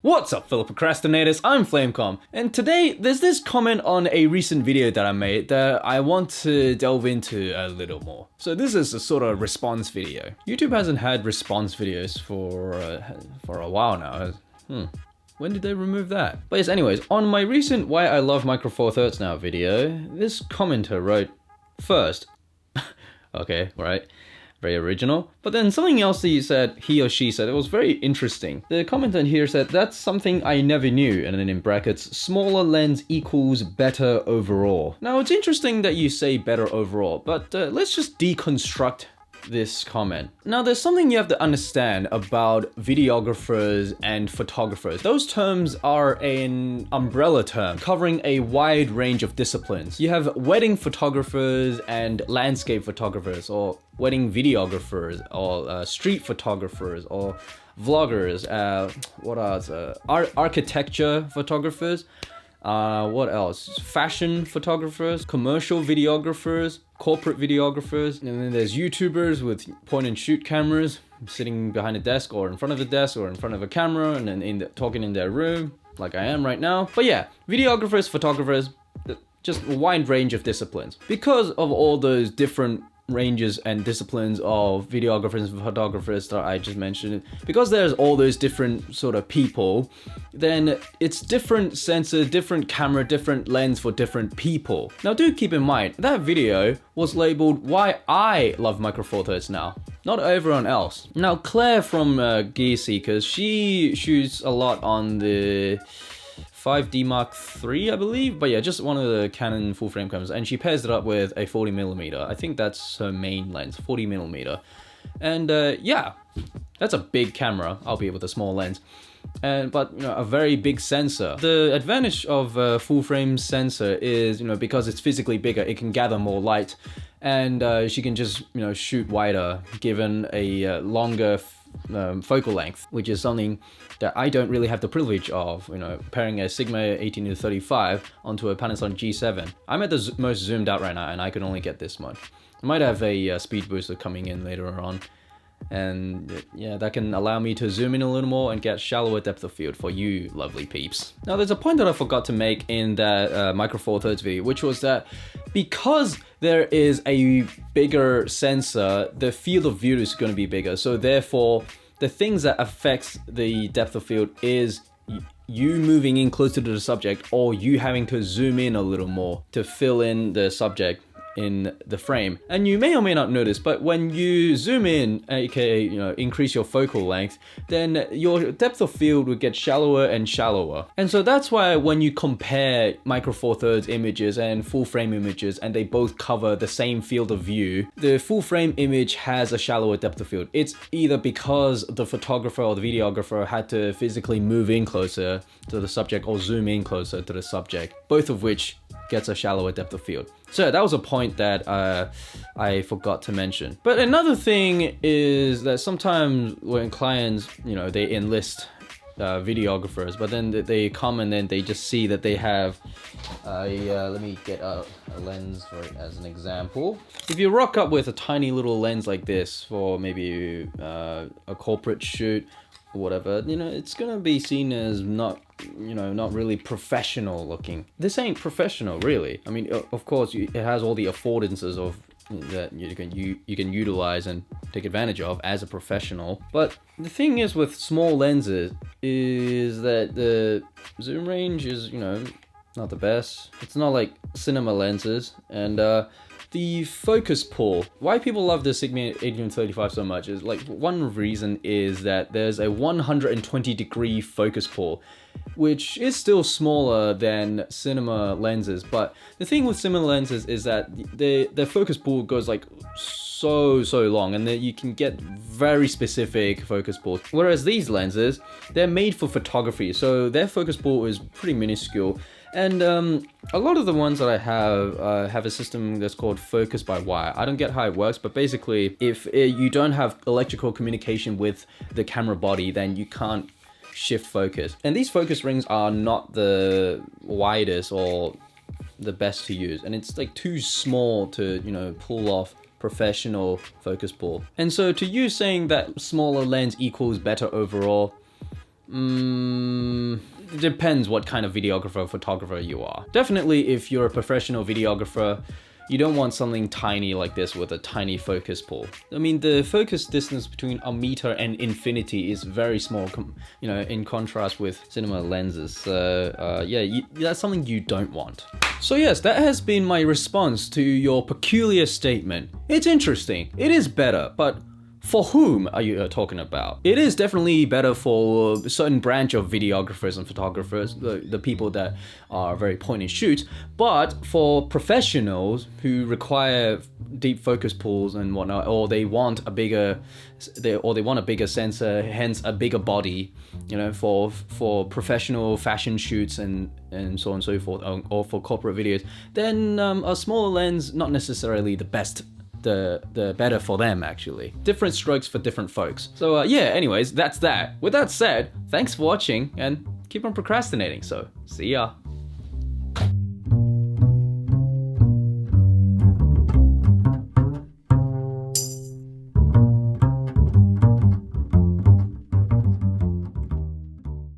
What's up, fellow procrastinators? I'm FlamecomMartian, and today there's this comment on a recent video that I made that I want to delve into a little more. So this is a sort of response video. YouTube hasn't had response videos for a while now. When did they remove that? But yes, anyways, on my recent Why I Love Micro Four Thirds Now video, this commenter wrote, first, okay, right. Very original. But then something else he said, he or she said, it was very interesting. The commenter here said, that's something I never knew, and then in brackets, smaller lens equals better overall. Now it's interesting that you say better overall, but let's just deconstruct this comment. Now there's something you have to understand about videographers and photographers. Those terms are an umbrella term covering a wide range of disciplines. You have wedding photographers and landscape photographers, or wedding videographers, or street photographers, or vloggers, what else? Architecture photographers. What else? Fashion photographers, commercial videographers, corporate videographers, and then there's YouTubers with point and shoot cameras sitting behind a desk or in front of a desk or in front of a camera and then talking in their room like I am right now. But yeah, videographers, photographers, just a wide range of disciplines. Because of all those different ranges and disciplines of videographers and photographers that I just mentioned, because there's all those different sort of people, then it's different sensor, different camera, different lens for different people. Now do keep in mind, that video was labeled Why I Love Micro Four Thirds Now, not everyone else. Now Claire from Gear Seekers, she shoots a lot on the 5D Mark III, I believe, but yeah, just one of the Canon full frame cameras, and she pairs it up with a 40mm. I think that's her main lens, 40mm. And yeah, that's a big camera, albeit with a small lens, but you know, a very big sensor. The advantage of a full frame sensor is, you know, because it's physically bigger, it can gather more light, and she can just, you know, shoot wider given a longer focal length, which is something that I don't really have the privilege of, you know, pairing a Sigma 18-35 onto a Panasonic G7. I'm at the most zoomed out right now, and I can only get this much. I might have a speed booster coming in later on, and yeah, that can allow me to zoom in a little more and get shallower depth of field for you lovely peeps. Now there's a point that I forgot to make in that Micro Four Thirds video, which was that because there is a bigger sensor, the field of view is going to be bigger, so therefore the things that affects the depth of field is you moving in closer to the subject, or you having to zoom in a little more to fill in the subject in the frame. And you may or may not notice, but when you zoom in, aka, you know, increase your focal length, then your depth of field would get shallower and shallower. And so that's why when you compare Micro Four Thirds images and full frame images, and they both cover the same field of view, the full frame image has a shallower depth of field. It's either because the photographer or the videographer had to physically move in closer to the subject or zoom in closer to the subject, both of which gets a shallower depth of field. So that was a point that I forgot to mention. But another thing is that sometimes when clients, you know, they enlist videographers, but then they come and then they just see that they have let me get a lens for it as an example. If you rock up with a tiny little lens like this for maybe a corporate shoot or whatever, you know, it's gonna be seen as not, you know, not really professional looking. This ain't professional, really. I mean, of course, it has all the affordances of that you can utilize and take advantage of as a professional. But the thing is with small lenses is that the zoom range is, you know, not the best. It's not like cinema lenses, and the focus pull. Why people love the Sigma 18-35 so much is, like, one reason is that there's a 120-degree focus pull, which is still smaller than cinema lenses. But the thing with cinema lenses is that the focus pull goes like so long, and then you can get very specific focus pulls. Whereas these lenses, they're made for photography, so their focus pull is pretty minuscule. And a lot of the ones that I have a system that's called focus by wire. I don't get how it works, but basically if you don't have electrical communication with the camera body, then you can't shift focus. And these focus rings are not the widest or the best to use, and it's like too small to, you know, pull off professional focus pull. And so to you saying that smaller lens equals better overall, It depends what kind of videographer or photographer you are. Definitely if you're a professional videographer, you don't want something tiny like this with a tiny focus pull. I mean, the focus distance between a meter and infinity is very small, you know, in contrast with cinema lenses. So yeah, that's something you don't want. So yes, that has been my response to your peculiar statement. It's interesting, it is better, but for whom are you talking about? It is definitely better for a certain branch of videographers and photographers, the people that are very point and shoot, but for professionals who require deep focus pulls and whatnot, or they want a bigger sensor, hence a bigger body, you know, for professional fashion shoots and so on and so forth, or for corporate videos, then a smaller lens, not necessarily the best, the better for them actually. Different strokes for different folks. So yeah, anyways, that's that. With that said, thanks for watching and keep on procrastinating. So see ya.